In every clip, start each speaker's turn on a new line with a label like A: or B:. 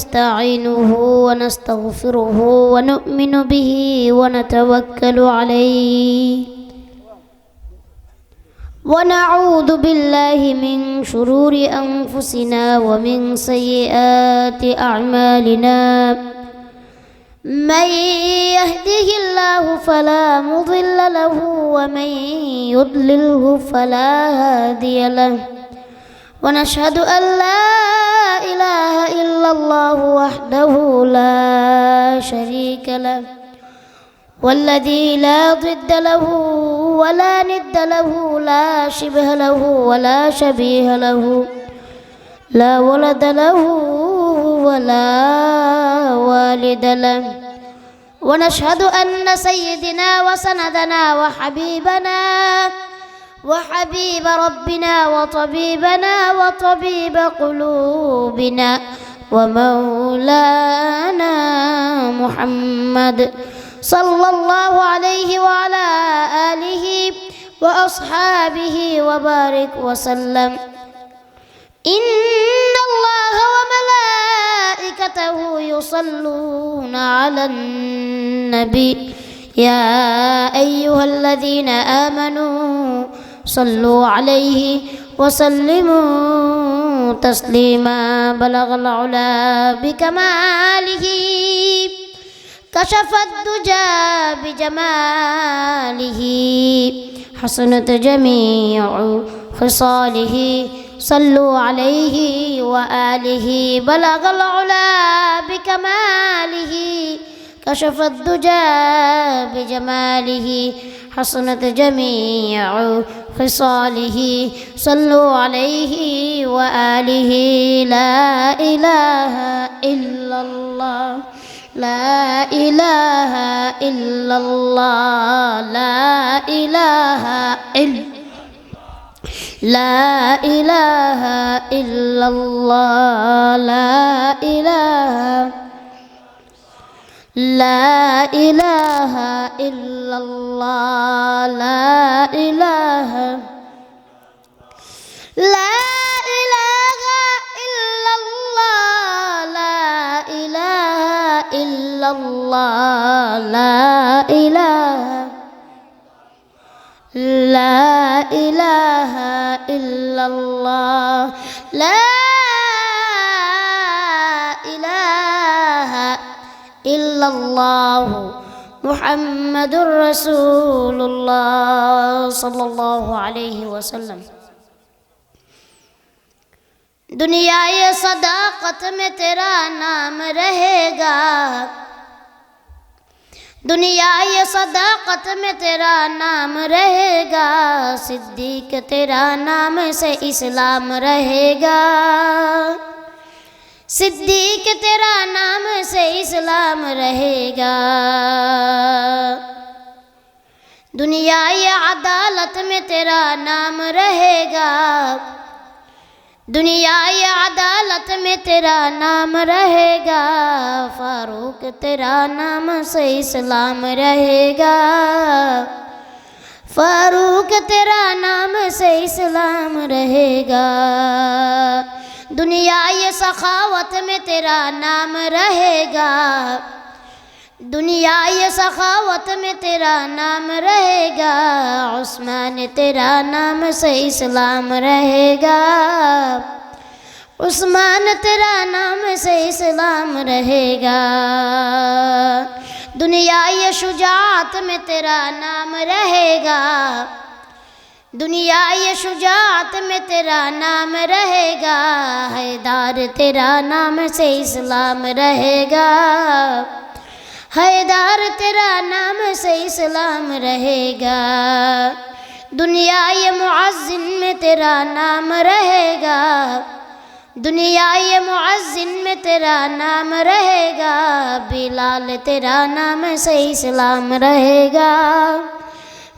A: ونستعينه ونستغفره ونؤمن به ونتوكل عليه ونعوذ بالله من شرور أنفسنا ومن سيئات أعمالنا من يهده الله فلا مضل له ومن يضلله فلا هادي له ونشهد أن لا إله إلا الله وحده لا شريك له والذي لا ضد له ولا ند له لا شبه له ولا شبيه له لا ولد له ولا والد له ونشهد أن سيدنا وسندنا وحبيب ربنا وطبيبنا وطبيب قلوبنا ومولانا محمد صلى الله عليه وعلى آله وأصحابه وبارك وسلم إن الله وملائكته يصلون على النبي يا أيها الذين آمنوا صلوا عليه وسلموا تسليما بلغ العلا بكماله كشف الدجى بجماله حسنت جميع خصاله صلوا عليه وآله بلغ العلا بكماله كشف الدجى بجماله حسنت جميع خصاله صلوا عليه وآله لا إله إلا الله لا إله إلا الله لا إله إلا لا إله إلا الله لا إله إلا الله لا إله لا إله إلا الله لا إله إلا الله لا إله لا إله إلا الله لا إله إلا الله محمد رسول الله صلى الله عليه وسلم दुनिया ये सदाकत में तेरा नाम रहेगा दुनिया ये सदाकत में तेरा नाम रहेगा सिद्दीक तेरा नाम से इस्लाम रहेगा सिद्दीक तेरा नाम से इस्लाम रहेगा दुनिया ये अदालत में तेरा नाम रहेगा दुनिया ये अदालत में तेरा नाम रहेगा फारूक तेरा नाम से इस्लाम रहेगा फारूक तेरा नाम से इस्लाम रहेगा दुनिया ये सखावत में तेरा नाम रहेगा दुनिया ये सखावत में तेरा नाम रहेगा उस्मान तेरा नाम से इस्लाम रहेगा उस्मान तेरा नाम से इस्लाम रहेगा दुनिया ये शुजाअत में तेरा नाम रहेगा दुनिया ये शुजाअत में तेरा नाम रहेगा हैदार तेरा नाम से इस्लाम रहेगा हैदार तेरा नाम से इस्लाम रहेगा दुनिया ये मुअज्जिन में तेरा नाम रहेगा दुनिया ये मुअज्जिन में तेरा नाम रहेगा बिलाल तेरा नाम से इस्लाम रहेगा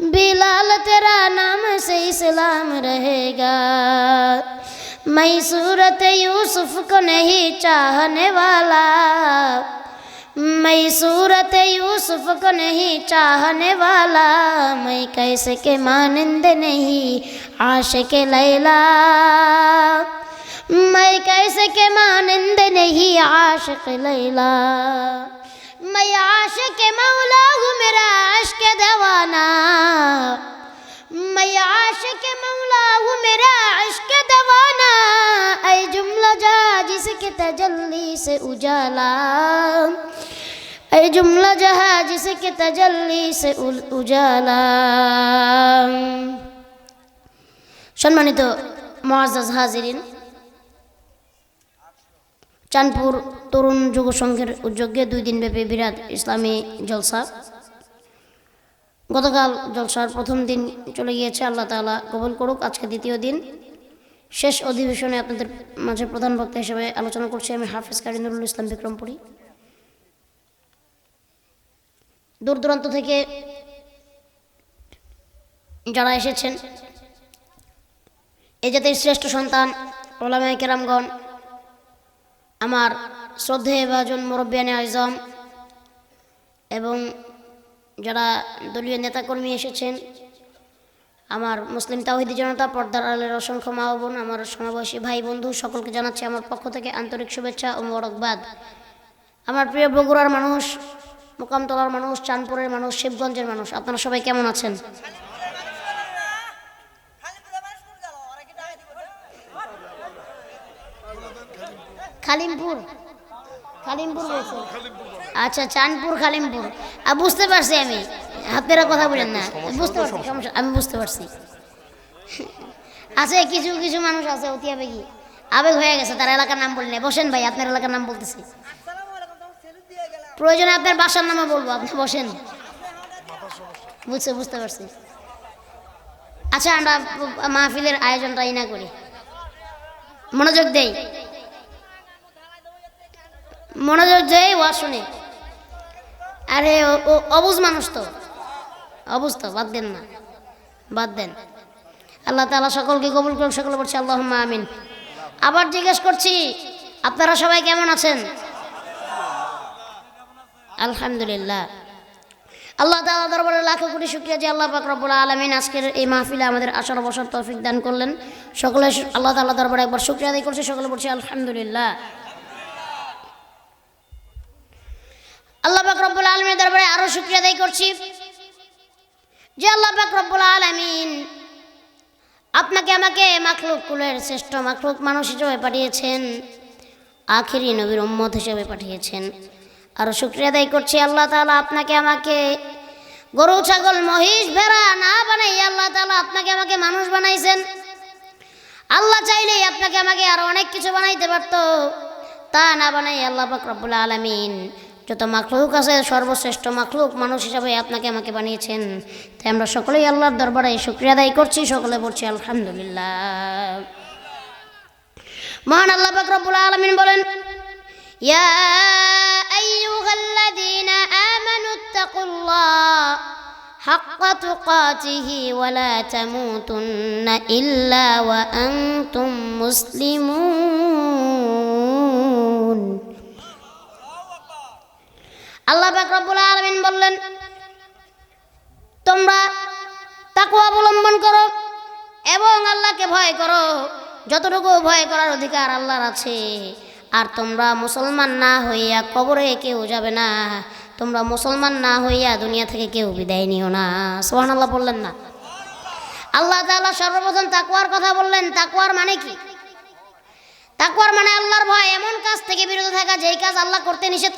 A: बिलाल तेरा नाम से इस्लाम रहेगा मैं सूरत यूसुफ को नहीं चाहने वाला मैं सूरत यूसुफ को नहीं चाहने वाला मैं कैसे के मानंद नहीं आशिक लैला मैं कैसे के मानंद नहीं आशिक लैला, मैं आशिक मौला हूँ मेरा इश्क दवाना, मैं आशिक मौला हूँ मेरा इश्क दवाना, ऐ जुमला जा जिसके तजल्ली से उजाला, ऐ जुमला जहा जिसके तजल्ली से उजाला। সম্মানিত মুআজ্জাজ হাজিরিন, চাঁদপুর তরুণ যুব সংঘের উদ্যোগে 2 দিনব্যাপী বিরাট ইসলামী জলসা। গতকাল জলসার প্রথম দিন চলে গিয়েছে, আল্লাহ তাআলা কবুল করুক। আজকে দ্বিতীয় দিন, শেষ অধিবেশনে আপনাদের মাঝে প্রধান বক্তা হিসেবে আলোচনা করছি আমি হাফেজ কারি নুরুল ইসলাম বিক্রমপুরী। দূর দূরান্ত থেকে যারা এসেছেন, এই জাতির শ্রেষ্ঠ সন্তান ওলামায়ে কেরামগণ, আমার শ্রদ্ধেয় ভাজন মুরব্বিয়ানে আজম এবং যারা দলীয় নেতাকর্মী এসেছেন, আমার মুসলিম তাওহীদি জনতা, পর্দার আড়ালের অসংখ্য মা ও বোন, আমার সমাবেশী ভাই বন্ধু, সকলকে জানাচ্ছি আমার পক্ষ থেকে আন্তরিক শুভেচ্ছা ও মোবারকবাদ। আমার প্রিয় বগুড়ার মানুষ, মোকামতলার মানুষ, চাঁদপুরের মানুষ, শিবগঞ্জের মানুষ, আপনারা সবাই কেমন আছেন? খালিমপুর, খালিমপুর বলছে। আচ্ছা, চাঁদপুর খালিমপুর, বুঝতে পারছি আমি, আপনারা কথা বলেন না, বুঝতে পারছি, সমস্যা, আমি বুঝতে পারছি। আছে কিছু কিছু মানুষ আছে অতি আবেগী, আবেগ হয়ে গেছে, তার এলাকার নাম বলি না। বসেন ভাই, আপনার এলাকার নাম বলতেছি, প্রয়োজনে আপনার বাসার নামও বলবো, আপনি বসেন। বুঝতে পারছি। আচ্ছা, আমরা মাহফিলের আয়োজনটা না করি, মনোযোগ দেই, মনোযোগ দেই, ওয়াজ শুনে। আরে অবুঝ মানুষ তো, অবুঝ তো, বাদ দেন না, বাদ দেন। আল্লাহ তাআলা সকলকে কবুল করুন, সকলে বলছি আল্লাহুম্মা আমিন। আবার জিজ্ঞেস করছি, আপনারা সবাই কেমন আছেন? আলহামদুলিল্লাহ। আল্লাহ তাআলা দরবারে লাখো কোটি শুকরিয়া যে আল্লাহ পাক রব্বুল আলামিন আজকের এই মাহফিলে আমাদের আসার বসার তৌফিক দান করলেন। সকলে আল্লাহ তাআলা দরবারে একবার শুকরিয়া আদায় করছি, সকলে বলছি আলহামদুলিল্লাহ। আল্লাহ পাক রব্বুল আলামিনের দরবারে আরো শুকরিয়া আদায় করছি যে আল্লাহ পাক রব্বুল আলামিন আপনাকে আমাকে মাখলুক কুলের শ্রেষ্ঠ মাখলুক মানুষ হিসেবে পাঠিয়েছেন, আখিরি নবীর উম্মত হিসেবে পাঠিয়েছেন। আরো শুকরিয়া আদায় করছি আল্লাহ তাআলা আপনাকে আমাকে গরু ছাগল মহিষ ভেড়া না বানাই আল্লাহ তাআলা আপনাকে আমাকে মানুষ বানাইছেন। আল্লাহ চাইলেই আপনাকে আমাকে আরো অনেক কিছু বানাইতে পারত, তা না বানাই আল্লাহ পাক রব্বুল আলামিন যত মাখলুক আছে সর্বশ্রেষ্ঠ মাখলুক মানুষ হিসাবে আপনাকে আমাকে বানিয়েছেন। তাই আমরা সকলেই আল্লাহর দরবারে শুকরিয়া আদায় করছি, সকলে বলছি আলহামদুলিল্লাহ। মহান আল্লাহ পাক রব্বুল আলামিন বলেন, ইয়া আইয়ুহাল্লাযীনা আমানুত্তাকুল্লাহ হাক্কা তুকাতিহি ওয়া লা তামুতুন্না ইল্লা ওয়া আনতুম মুসলিমুন। আল্লাহ পাক রব্বুল আলামিন বললেন, তোমরা তাকওয়া অবলম্বন করো এবং আল্লাহকে ভয় করো, যতটুকু ভয় করার অধিকার আল্লাহর আছে। আর তোমরা মুসলমান না হইয়া কবরে কেউ যাবে না, তোমরা মুসলমান না হইয়া দুনিয়া থেকে কেউ বিদায় নিও না। সুবহানাল্লাহ বললেন না? আল্লাহ তাআলা সর্বপ্রথম তাকওয়ার কথা বললেন। তাকওয়ার মানে কি? তাকওয়ার মানে আল্লাহর ভয়, এমন কাজ থেকে বিরত থাকা যেই কাজ আল্লাহ করতে নিষেধ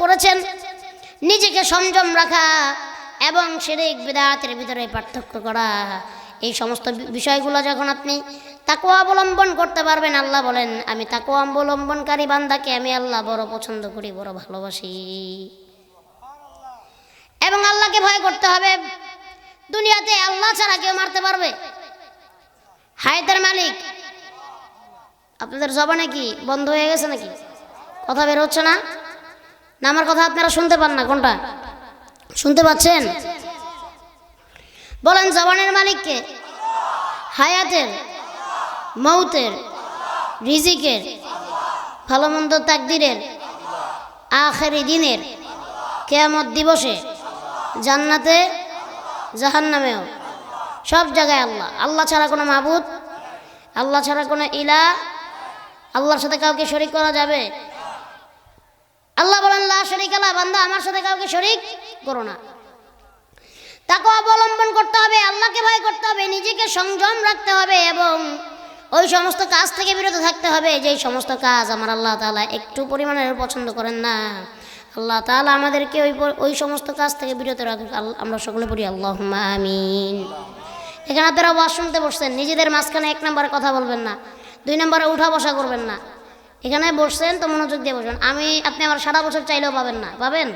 A: করেছেন, নিজেকে সংযম রাখা এবং শিরক বিদআতের ভিতরে পার্থক্য করা। এই সমস্ত বিষয়গুলো যখন আপনি তাকওয়া অবলম্বন করতে পারবেন, আল্লাহ বলেন আমি তাকওয়া অবলম্বনকারী বান্দাকে আমি আল্লাহ বড় পছন্দ করি, বড় ভালোবাসি। এবং আল্লাহকে ভয় করতে হবে। দুনিয়াতে আল্লাহ ছাড়া কেউ মারতে পারবে? হায়াতের মালিক। আপনাদের জবানে কি বন্ধ হয়ে গেছে নাকি? কথা বের হচ্ছে না? না আমার কথা আপনারা শুনতে পান না? কোনটা শুনতে পাচ্ছেন? বলেন, জবানের মালিককে? হায়াতের, মৌতের, রিজিকের, ভালো মন্দ তাকদিরের, আখেরি দিনের, কিয়ামত দিবসে, জান্নাতে জাহান্নামেও, সব জায়গায় আল্লাহ। আল্লাহ ছাড়া কোনো মাবুদ, আল্লাহ ছাড়া কোনো ইলাহ আল্লাহর সাথে কাউকে শরীক করা যাবে? আল্লাহ বলেন লা শারীকা লাহ, বান্দা আমার সাথে কাউকে শরীক করো না। তাকওয়া অবলম্বন করতে হবে, আল্লাহকে ভয় করতে হবে, নিজেকে সংযম রাখতে হবে এবং ওই সমস্ত কাজ থেকে বিরত থাকতে হবে যেই সমস্ত কাজ আমার আল্লাহ তাআলা একটু পরিমাণের পছন্দ করেন না। আল্লাহ তাআলা আমাদেরকে ওই সমস্ত কাজ থেকে বিরত রাখুক। আমরা সকলে পড়ি আল্লাহুম্মা আমিন। এখানে আপনারা ওয়াজ শুনতে বসছেন, নিজেদের মাঝখানে 1 নম্বরে কথা বলবেন না, 2 নম্বরে উঠা বসা করবেন না। এখানে বসছেন তো মনোযোগ দিয়ে বসবেন। আপনি আমার সারা বছর চাইলেও পাবেন না, পাবেন?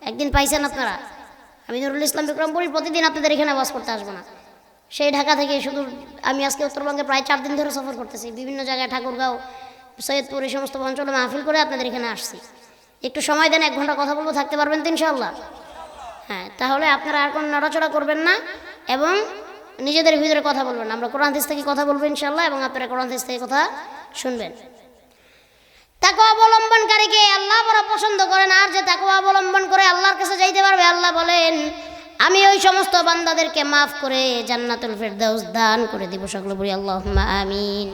A: একদিন পাইছেন আপনারা। আমি নুরুল ইসলাম বিক্রমপুরী প্রতিদিন আপনাদের এখানে ওয়াজ করতে আসবো না। সেই ঢাকা থেকে শুধু আমি আজকে উত্তরবঙ্গে প্রায় 4 দিন ধরে সফর করতেছি, বিভিন্ন জায়গায় ঠাকুরগাঁও, সৈয়দপুর, এই সমস্ত অঞ্চলে মাহফিল করে আপনাদের এখানে আসছি। একটু সময় দেন, 1 ঘন্টা কথা বলবো, থাকতে পারবেন তো ইনশাআল্লাহ? হ্যাঁ, তাহলে আপনারা আর কোনো নড়াচড়া করবেন না এবং নিজেদের ভিতরে কথা বলবেন। আমরা কোরআন হাদিস থেকে কথা বলবো ইনশাআল্লাহ এবং আপনারা কোরআন হাদিস থেকে কথা শুনবেন। তাকওয়া অবলম্বনকারীকে আল্লাহ বড় পছন্দ করেন, আর যে তাকওয়া অবলম্বন করে আল্লাহর কাছে যাইতে পারবে, আল্লাহ বলেন আমি ওই সমস্ত বান্দাদেরকে মাফ করে জান্নাতুল ফেরদাউস দান করে দিব। সকলে বলি আল্লাহুম্মা আমিন।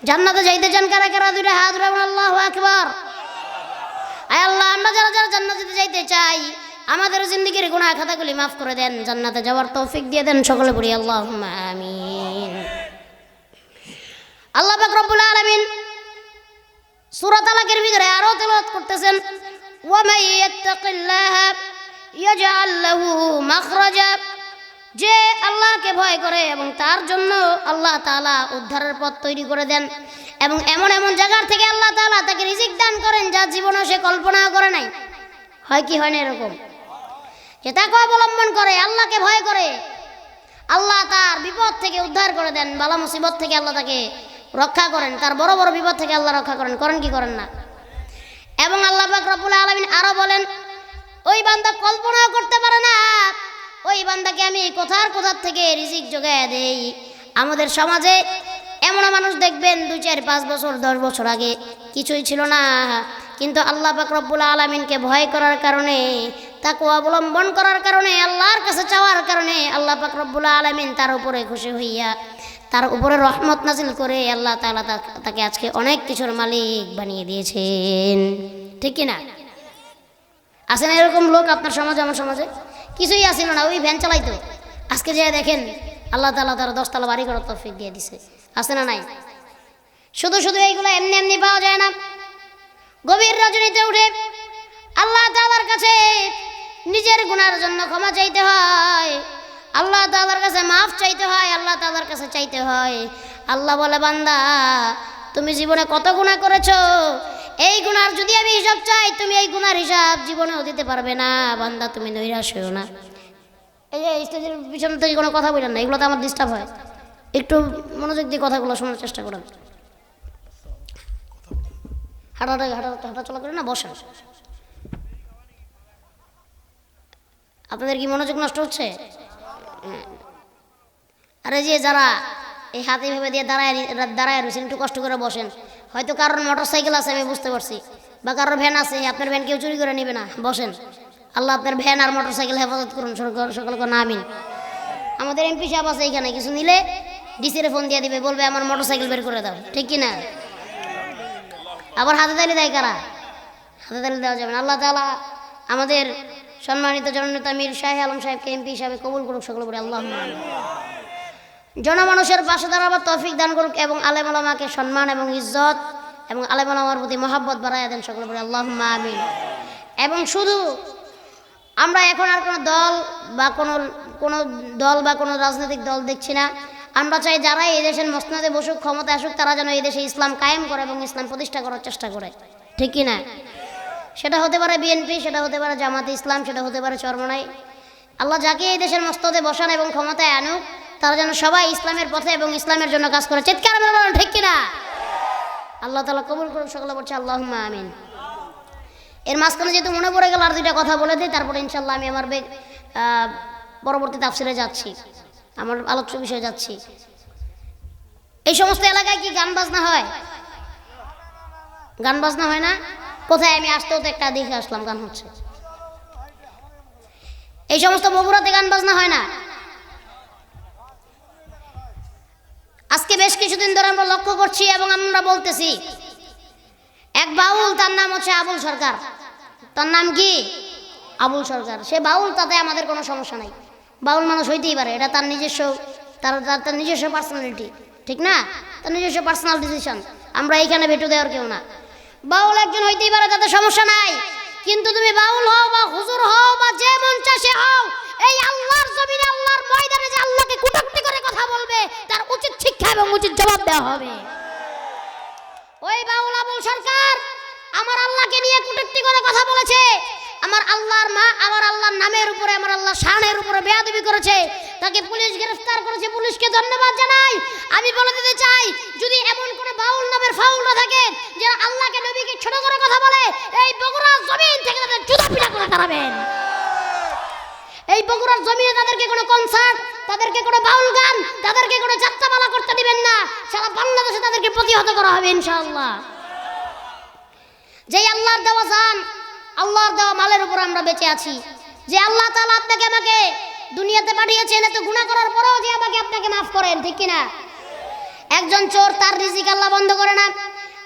A: জান্নাতে যাইতে চান কারা কারা? 2টা হাত উঠান, আল্লাহু আকবার। আয় আল্লাহ, আমরা যারা যারা জান্নাতে যেতে চাই আমাদের জিন্দেগীর গুনাহ খাতাগুলি মাফ করে দেন, জান্নাতে যাওয়ার তৌফিক দিয়ে দেন। সকলে বলি আল্লাহুম্মা আমিন। আল্লাহ পাক রব্বুল আলামিন সূরা তালাকের ভিতরে আরো তেলাওয়াত করতেছেন, ওয়া মান ইয়াত্তাকিল্লাহা ইয়াজআল লাহু মাখরাজা। যে আল্লাহকে ভয় করে এবং তার জন্য আল্লাহ তাআলা উদ্ধারের পথ তৈরি করে দেন এবং এমন এমন জায়গার থেকে আল্লাহ তাআলা তাকে রিজিক দান করেন যা জীবনে সে কল্পনাও করে নাই। হয় কি হয় না এরকম? যে তাকওয়া অবলম্বন করে, আল্লাহকে ভয় করে, আল্লাহ তার বিপদ থেকে উদ্ধার করে দেন, বালা মুসিবত থেকে আল্লাহ তাকে রক্ষা করেন, তার বড় বড় বিপদ থেকে আল্লাহ রক্ষা করেন। করেন কি করেন না? এবং আল্লাহ পাক রব্বুল আলামিন আরো বলেন, ওই বান্দা কল্পনাও করতে পারে না, ওই বান্দাকে আমি কোথার থেকে রিজিক যোগায় দেই। আমাদের সমাজে এমন মানুষ দেখবেন 2, 4, 5 বছর 10 বছর আগে কিছুই ছিল না, কিন্তু আল্লাহ পাক রব্বুল আলামিনকে ভয় করার কারণে, তাকওয়া অবলম্বন করার কারণে, আল্লাহর কাছে চাওয়ার কারণে আল্লাহ পাক রব্বুল আলামিন তার উপরে খুশি হইয়া তার উপরে রহমত নাজিল করে আল্লাহ তাআলা তাকে আজকে অনেক কিছুর মালিক বানিয়ে দিয়েছেন। ঠিক কি না? আছে না এরকম লোক আপনার সমাজে? আমার সমাজে কিছুই আসিল না, ওই ভ্যান চালাইতো, আজকে যে দেখেন আল্লাহ তাআলা তার 10 তলা বাড়ি করার তৌফিক দিয়ে দিছে। আছে না নাই? শুধু এইগুলো এমনি এমনি পাওয়া যায় না। গভীর রজনীতে উঠে আল্লাহ তাআলার কাছে নিজের গুনার জন্য ক্ষমা চাইতে হয়, আল্লাহ তাআলার কাছে মাফ চাইতে হয়, আল্লাহ তাআলার কাছে চাইতে হয়। আল্লাহ বলে, বান্দা তুমি জীবনে কত গুনাহ করেছো, এই গুনার যদি আমি হিসাব চাই তুমি এই গুনার হিসাব জীবনেও দিতে পারবে না। বান্দা তুমি নৈরাশ হইও না। এই যে স্টেজের পিছন থেকে কোনো কথা বলেন না, এগুলো তো আমার ডিস্টার্ব হয়। একটু মনোযোগ দিয়ে কথাগুলো শোনার চেষ্টা করেন। হাঁটা চলা করে না, বসেন। আপনাদের কি মনোযোগ নষ্ট হচ্ছে? আরে যে যারা এই হাতে ভেবে দিয়ে দাঁড়ায় রয়েছেন, একটু কষ্ট করে বসেন। হয়তো কারোর মোটর সাইকেল আছে, আমি বুঝতে পারছি, বা কারোর ভ্যান আছে, আপনার ভ্যান কেউ চুরি করে নেবে না, বসেন। আল্লাহ আপনার ভ্যান আর মোটর সাইকেল হেফাজত করুন। সকলকে না আমিন। আমাদের এমপি সাহেব আছে এখানে, কিছু নিলে ডিসিরে ফোন দিয়ে দিবে, বলবে আমার মোটর সাইকেল বের করে দাও। ঠিক কি না? আবার হাতে তালি দেয় কারা? হাতে তালি দেওয়া যাবে না। আল্লাহ তাআলা আমাদের সম্মানিত জননেতা মীর শাহ আলম সাহেবকে এমপি হিসাবে কবুল করুক। সকলে বলে আল্লাহুম্মা আমিন। জনমানুষের পাশে দাঁড়াবার তৌফিক দান করুক এবং আলেম ওলামাকে সম্মান এবং ইজ্জত এবং আলেম ওলামার প্রতি মহব্বত বাড়াইয়া দেন। সকলে বলে আল্লাহুম্মা আমিন। এবং শুধু আমরা এখন আর কোনো দল বা কোনো রাজনৈতিক দল দেখছি না। আমরা চাই যারা এই দেশের মসনদে বসুক, ক্ষমতা আসুক, তারা যেন এই দেশে ইসলাম কায়েম করে এবং ইসলাম প্রতিষ্ঠা করার চেষ্টা করে। ঠিক কি না? সেটা হতে পারে বিএনপি, সেটা হতে পারে জামাতে ইসলাম, সেটা হতে পারে চরমনাই। আল্লাহ যাকে এই দেশের মসনদে বসান এবং ক্ষমতায় আনুক, তারা যেন সবাই ইসলামের পথে এবং ইসলামের জন্য কাজ করে। চিৎকার করে বলেন ঠিক কিনা? আল্লাহ তাআলা কবুল করুন। সকলে বলছে আল্লাহুম্মা আমিন। এর মাঝখানে যেহেতু মনে পড়ে গেল, আর 2টা কথা বলে দিই, তারপরে ইনশাল্লাহ আমি আমার পরবর্তী তাফসিরে যাচ্ছি, আমার আলোচ্য বিষয়ে যাচ্ছি। এই সমস্ত এলাকায় কি গান বাজনা হয়? গান বাজনা হয় না? কোথায়? আমি আসতেও তো একটা দেখে আসলাম, গান হচ্ছে। এই সমস্ত বগুড়াতে গান বাজনা হয় না? আজকে বেশ কিছুদিন ধরে আমরা লক্ষ্য করছি এবং আমরা বলতেছি, এক বাউল, তার নাম হচ্ছে আবুল সরকার। তার নাম কি? আবুল সরকার। সে বাউল, তাতে আমাদের কোনো সমস্যা নাই। বাউল মানুষ হইতেই পারে, এটা তার নিজস্ব, তার নিজস্ব পার্সোনালিটি, ঠিক না? তার নিজস্ব পার্সোনাল ডিসিশন। আমরা এইখানে ভেটু দেওয়ার কেউ না। বাউল একজন হইতেই পারে, তাতে সমস্যা নাই। কিন্তু তুমি বাউল হও বা হুজুর হও বা যে মন চাষে হও, এই আল্লাহর জমিনে, আল্লাহর ময়দানে যে আল্লাহকে কটূক্তি করে কথা বলবে, তার উচিত শিক্ষা এবং উচিত জবাব দেওয়া হবে। ওই বাউল আবুল সরকার আমার আল্লাহকে নিয়ে কটূক্তি করে কথা বলেছে, আমার আল্লাহর মা, আমার আল্লাহর নামের উপরে, আমার আল্লাহর শানের উপরে বেয়াদবি করেছে। তাকে পুলিশ গ্রেফতার করেছে, পুলিশকে ধন্যবাদ জানাই। আমি বলে দিতে চাই, যদি এমন কোন বাউল নামের ফাউল না থাকে যারা আল্লাহকে, নবীকে ছোট করে কথা বলে, এই বগুড়ার জমিন থেকে তাদের জুতা পিটা করে তাড়াবেন। এই বগুড়ার জমিনে তাদেরকে কোনো কনসার্ট, তাদেরকে কোনো বাউল গান, তাদেরকে কোনো যাত্রাপালা করতে দিবেন না। সারা বাংলাদেশে তাদেরকে প্রতিহত করা হবে ইনশাআল্লাহ। যে আল্লাহর দেওয়া জান, আল্লাহর দেওয়া মালের উপর আমরা বেঁচে আছি, যে আল্লাহ তাআলা আপনাকে আমাকে দুনিয়াতে পাঠিয়েছেন এত গুনাহ করার পরেও যে আমাকে আপনাকে মাফ করেন, ঠিক কিনা? একজন চোর, তার রিজিক আল্লাহ বন্ধ করে না।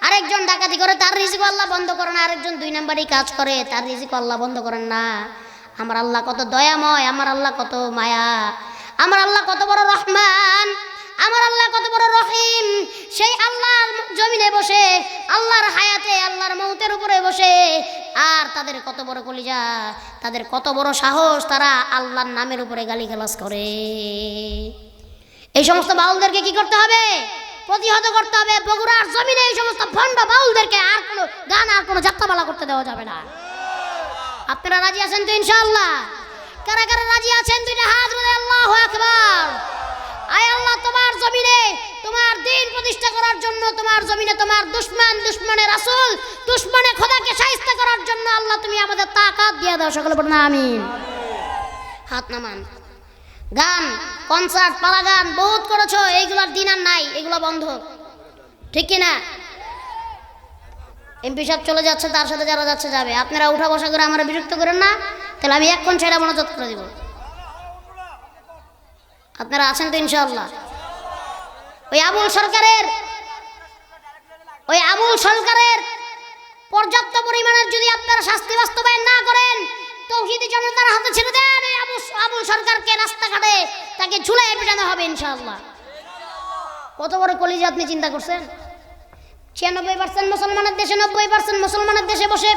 A: আরেকজন ডাকাতি করে, তার রিজিক আল্লাহ বন্ধ করে না। আরেকজন 2 নম্বরই কাজ করে, তার রিজিক আল্লাহ বন্ধ করেন না। আমার আল্লাহ কত দয়াময়, আমার আল্লাহ কত মায়া, আমার আল্লাহ কত বড় রহমান, আমার আল্লাহ কত বড় রহিম। সেই আল্লাহর জমিনে বসে, আল্লাহর হায়াতে, আল্লাহর মৌতের উপরে বসে, আর তাদের কত বড় কলিজা, তাদের কত বড় সাহস, তারা আল্লাহর নামের উপরে গালিগালাজ করে। এই সমস্ত বাউলদেরকে কি করতে হবে? প্রতিহত করতে হবে। বগুড়ার জমিনে এই সমস্ত ভণ্ড বাউলদেরকে আর কোনো গান, আর কোনো যাত্রাপালা করতে দেওয়া যাবে না। আপনারা রাজি আছেন তো ইনশাআল্লাহ? কারা কারা রাজি আছেন? 2টা হাত তুলে আল্লাহু আকবার। আয় আল্লাহ, তোমার জমিনে তোমার দ্বীন প্রতিষ্ঠা করার জন্য, তোমার জমিনে তোমার দুশমন, দুশমনে রাসূল, দুশমনে খোদাকে শায়েস্তা করার জন্য আল্লাহ তুমি আমাদের তাকাত দিয়ে দাও। সকলে বলুন আমিন। হাত নামান। গান, কনসার্ট, পালা গান বহুত করেছো, এইগুলোর দিন আর নাই, এগুলো বন্ধ, ঠিক কিনা? এমপি সাহেব চলে যাচ্ছে, তার সাথে যারা যাচ্ছে যাবে। আপনারা উঠা বসা করে আমার বিরক্ত করেন না, তাহলে আমি এক্ষণ সেটা মনোযোগ করে দিব। আপনারা আছেন তো ইনশাআল্লাহ? ওই আবুল সরকারের পর্যাপ্ত পরিমাণের যদি আপনারা শাস্তি বাস্তবায়ন না করেন, তৌহিদি জনতার হাতে ছেড়ে দেন, এই আবুল সরকারকে রাস্তাঘাটে তাকে ঝুলায় পেটানো হবে ইনশাআল্লাহ। কত বড় কলিজা আপনি চিন্তা করছেন? 96% মুসলমানের দেশে, 90% মুসলমানের দেশে বসে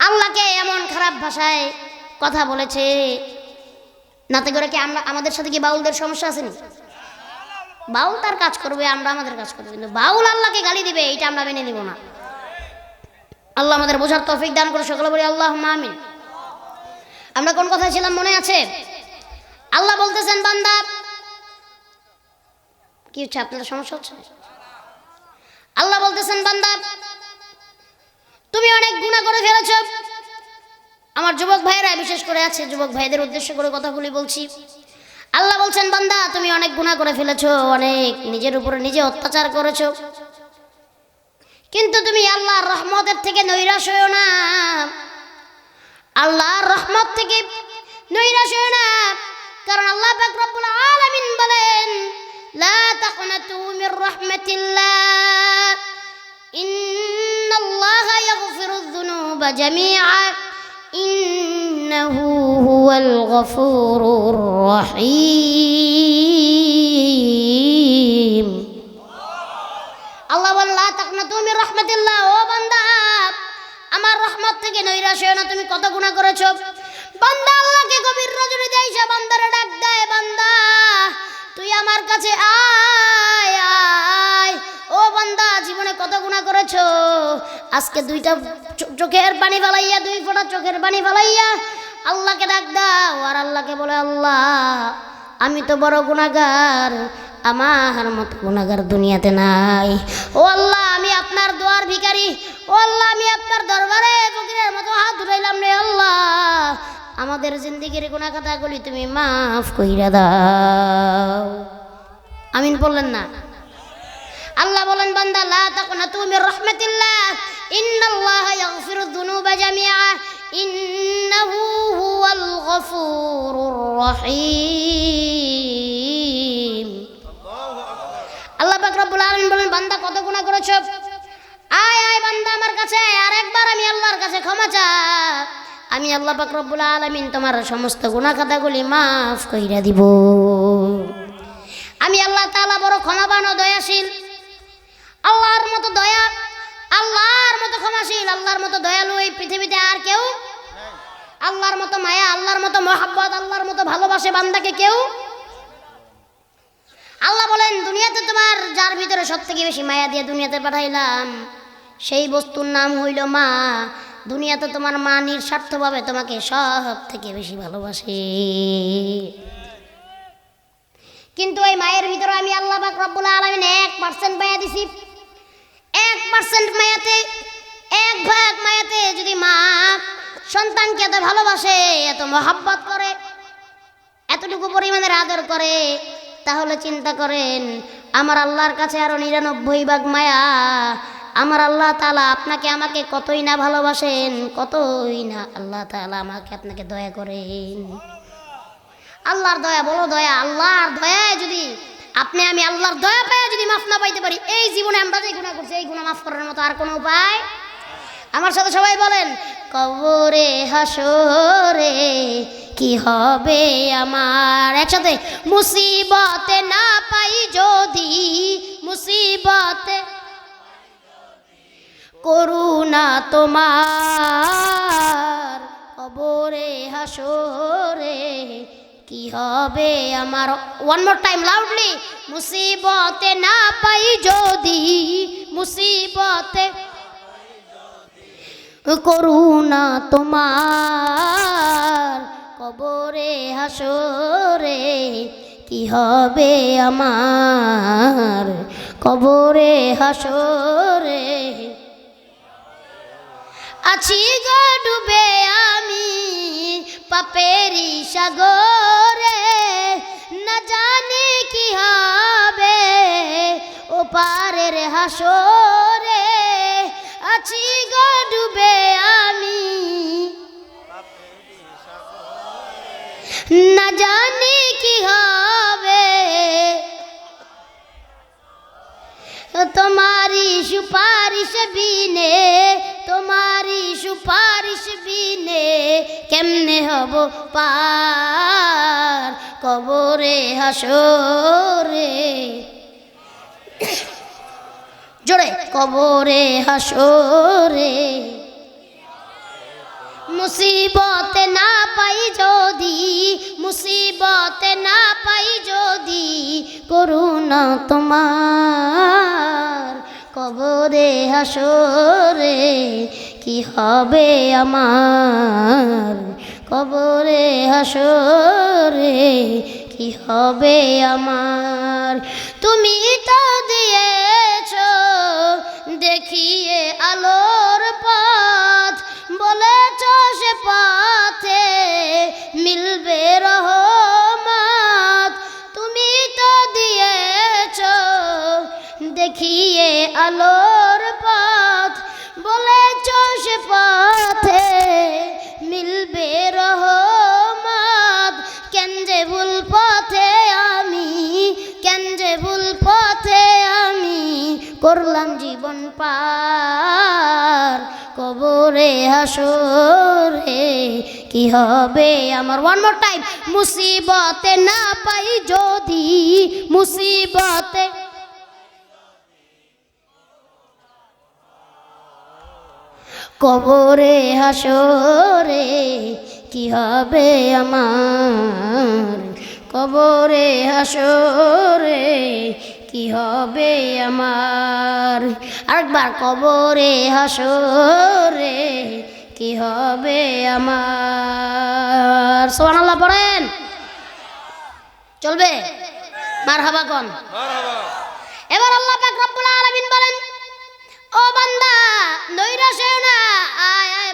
A: আল্লাহকে এমন খারাপ ভাষায় কথা বলেছে। নাতে করে কি আমরা, আমাদের সাথে কি বাউলদের সমস্যা আছে না? বাউল তার কাজ করবে, আমরা আমাদের কাজ করবো, কিন্তু বাউল আল্লাহকে গালি দিবে, এটা আমরা মেনে নিব না। আল্লাহ আমাদের বোঝার তৌফিক দান করে। সকলে বলি আল্লাহুম্মা আমিন। আমরা কোন কথা ছিলাম মনে আছে? আল্লাহ বলতেছেন, বান্দা, কি হচ্ছে আপনাদের সমস্যা হচ্ছে? আল্লাহ বলতেছেন, বান্দা তুমি অনেক গুনাহ করে ফেলেছ। আমার যুবক ভাইরা বিশেষ করে আছে, যুবক ভাইদের উদ্দেশ্য করে কথাগুলি বলছি। আল্লাহ বলছেন, বান্দা তুমি অনেক গুনাহ করে ফেলেছো, অনেক নিজের উপরে নিজে অত্যাচার করেছো, কিন্তু তুমি আল্লাহর রহমতের থেকে নৈরাশ হয়ো না। আল্লাহর রহমত থেকে নৈরাশ হয়ো না, কারণ আল্লাহ পাক রব্বুল আলামিন বলেন, লা তাকনাতু মির রাহমাতিল্লাহ ইন্নাল্লাহা ইয়াগফিরুয যুনুবা জামিআ ইন্নাহু হুয়াল গফুরুর রহিম। আল্লাহ বলেন, লা তাকনাতু মির রাহমাতিল্লাহ, ও বান্দা আমার রহমত থেকে নৈরাশ হয়ো না। তুমি কত গুনাহ করেছো। বান্দা আল্লাহকে গভীর রজনী দেয়, সে বান্দারে ডাক দেয়, বান্দা তুই আমার কাছে আয় আয়। ও বান্দা জীবনে কত গুনাহ করেছো, আজকে 2টা চোখের পানি ফেলাইয়া, 2 ফোঁটা চোখের পানি ফেলাইয়া আল্লাহকে ডাক দাও, আর আল্লাহকে বলে, আল্লাহ আমি তো বড় গুনাহগার, আমার মতো গুনাহগার দুনিয়াতে নাই। ও আল্লাহ আমি আপনার দোয়ার ভিখারি, ও আল্লাহ আমি আপনার দরবারে ফকিরের মতো হাত উঠাইলাম রে আল্লাহ, আমাদের জিন্দেগির গুনাহ খাতাগুলি তুমি মাফ কইরা দাও। আমিন বললেন না? আল্লাহ বলেন, বান্দা লা তাকনাতু মির রাহমাতিল্লাহ ইন্নাল্লাহা ইয়াগফিরুয যুনুবা জামিআ ইন্নাহু হুয়াল গফুরুর রহিম। বান্দা কত গুনাহ করেছো, আয় আয় বান্দা আমার কাছে, আর একবার আমি আল্লাহর কাছে ক্ষমা চা, আমি আল্লাহ পাক রব্বুল আলামিন তোমার সমস্ত গুনাহ খাতাগুলি মাফ কইরা দিব। আমি আল্লাহ তাআলা বড় ক্ষমাবান ও দয়াশীল। আল্লাহর মতো দয়া, আল্লাহর মতো ক্ষমাশীল, আল্লাহর মতো দয়ালু এই পৃথিবীতে আর কেউ, আল্লাহর মতো মায়া, আল্লাহর মতো মহব্বত, আল্লাহর মতো ভালোবাসে বান্দাকে কেউ। আল্লাহ বলেন, দুনিয়াতে তোমার যার ভিতরে সবথেকে বেশি মায়া দিয়ে দুনিয়াতে পাঠাইলাম, সেই বস্তুর নাম হইল মা। দুনিয়াতে তোমার মা নিঃস্বার্থভাবে তোমাকে সব থেকে বেশি ভালোবাসে। কিন্তু এই মায়ের ভিতরে আমি আল্লাহ পাক রব্বুল আলামিন 1% মায়া দিছি। 1% মায়াতে, 1 ভাগ মায়াতে যদি মা সন্তানকে এত ভালোবাসে, এত মহব্বত করে, এতটুকু পরিমাণের আদর করে, তাহলে চিন্তা করেন আমার আল্লাহর কাছে আরো 99 ভাগ মায়া। আমার আল্লাহ তাআলা আপনাকে আমাকে কতই না ভালোবাসেন, কতই না আল্লাহ তাআলা আমাকে আপনাকে দয়া করেন। আল্লাহর দয়া বড় দয়া। আল্লাহর দয়ায় যদি আপনি আমি আল্লাহর দয়া পায় যদি মাফ না পাইতে পারি, এই জীবনে আমরা যে গুনাহ করছি এই গুনাহ মাফ করার মতো আর কোনো উপায়। আমার সাথে সবাই বলেন, কবরে হাসরে কি হবে আমার, একসাথে, মুসিবতে না পাই যদি, মুসিবতে করুণা তোমার, কবরে হাসরে কি হবে আমার। ওয়ান মোর টাইম লাউডলি, মুসিবতে না পাই যদি, মুসিবতে করুণা তোমার, কবরে হাসরে কি হবে আমার, কবরে হাসরে আছি গো ডুবে আমি পাপেরি সাগরে, না জানি কি হবে ও পারের হাসরে, আছি গো ডুবে আমি না জানি কি হবে, তোমারি সুপারিশ বিনে, তোমারি সুপারিশ বিনে কেমনে হব পার, কবরে হাসরে, জোরে, কবরে হাসরে মুসিবতে না পাই যদি, মুসিবতে না পাই যদি করুণা তোমার, কবরে হাসরে কি হবে আমার, কবরে হাসরে কি হবে আমার। তুমি তো দিয়েছো দেখিয়ে আলোর পথ, বলেছ সে পথে মিলবে রহমত, তুমি তো দিয়েছো দেখিয়ে আলোর পথ, বলেছ সে পথে মিলবে রহমত, কেন যে ভুল পথে আমি, কেন যে ভুল পথে আমি করলাম জীবন পার, কবরে হাসরে কি হবে আমার। ওয়ান মোর টাইম, মুসিবতে না পাই যদি, মুসিবতে কবরে হাসরে কি হবে আমার, কবরে হাসরে কি হবে আমার। আরেকবার, কবরে হাসরে কি হবে আমার। সুবহানাল্লাহ পড়েন, চলবে? মারহাবা কোন? এবার আল্লাহ পাক রব্বুল আলামিন বলেন, ও বান্দা নৈরাশ হও না, আয় আয়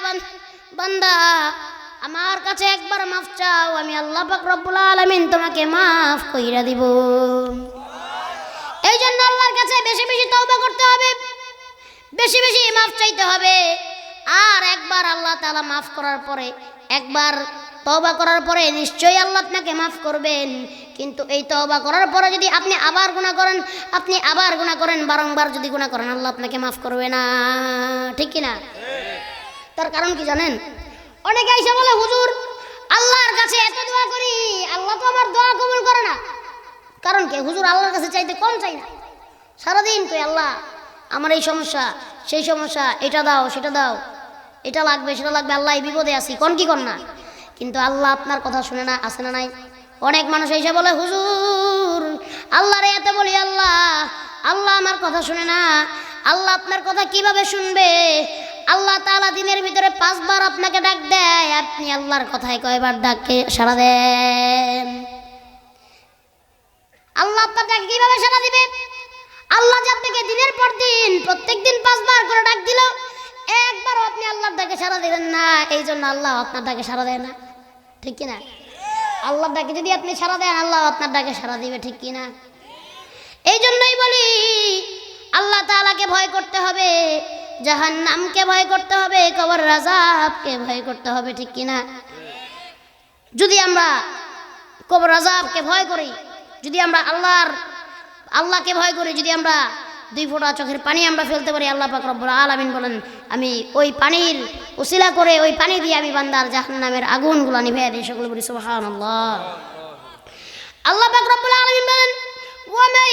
A: বান্দা আমার কাছে একবার মাফ চাও, আমি আল্লাহ পাক রব্বুল আলামিন তোমাকে মাফ কইরা দিব। এই জন্য আল্লাহর কাছে বেশি বেশি তওবা করতে হবে, বেশি বেশি মাফ চাইতে হবে। আর একবার আল্লাহ তাআলা মাফ করার পরে, একবার তওবা করার পরে নিশ্চয়ই আল্লাহ আপনাকে মাফ করবেন। কিন্তু এই তওবা করার পরে যদি আপনি আবার গুনাহ করেন, বারংবার যদি গুনাহ করেন, আল্লাহ আপনাকে মাফ করবে না, ঠিক কি না? তার কারণ কি জানেন? অনেকে এসে বলে, হুজুর আল্লাহর কাছে এত দোয়া করি, আল্লাহ তো আমার দোয়া কবুল করে না। কারণ কি? হুজুর আল্লাহর কাছে চাইতে কম চাই না, সারাদিন কই আল্লাহ আমার এই সমস্যা, সেই সমস্যা, এটা দাও, সেটা দাও, এটা লাগবে, সেটা লাগবে, আল্লাহ এই বিপদে আছি, কোন কি কর না। কিন্তু আল্লাহ আপনার কথা শুনে না, আসে না নাই? অনেক মানুষ এসে বলে, হুজুর আল্লাহরে এত বলি, আল্লাহ আমার কথা শুনে না। আল্লাহ আপনার কথা কিভাবে শুনবে? আল্লাহ তাআলা দিনের ভিতরে 5 বার আপনাকে ডাক দেয়, আপনি আল্লাহর কথায় কয়বার ডাকে সাড়া দেন? আল্লাহ আপনার ডাকে কিভাবে সাড়া দিবে? আল্লাহ যে আপনাকে দিনের পর দিন প্রত্যেকদিন 5 বার করে ডাক দিল, একবারও আপনি আল্লাহর ডাকে সাড়া দিলেন না, এই জন্য আল্লাহ আপনার ডাকে সাড়া দেয় না, ঠিক কিনা? আল্লাহর ডাকে যদি আপনি সাড়া দেন, আল্লাহ আপনার ডাকে সাড়া দিবে, ঠিক কিনা? এই জন্যই বলি, আল্লাহ তাআলাকে ভয় করতে হবে, জাহান্নামকে ভয় করতে হবে, কবরের আযাবকে ভয় করতে হবে, ঠিক কিনা? যদি আমরা কবরের আযাবকে ভয় করি, যদি আমরা আল্লাহকে ভয় করি, যদি আমরা 2 ফোঁটা চোখের পানি আমরা ফেলতে পারি, আল্লাহ পাক রব্বুল আলামিন বলেন, আমি ওই পানির উসিলা করে, ওই পানি দিয়ে আমি বান্দার জাহান্নামের আগুনগুলো নিভিয়ে দিই। সকলে বলি সুবহানাল্লাহ। আল্লাহ পাক রব্বুল আলামিন বলেন, ومن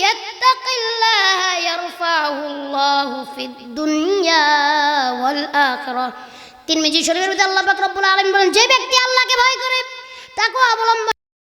A: يتق الله يرفعه الله في الدنيا والآخرة। তিরমিজি শরীফের মধ্যে আল্লাহ পাক রব্বুল আলামিন বলেন, যে ব্যক্তি আল্লাহকে ভয় করে, তাকওয়া অবলম্বন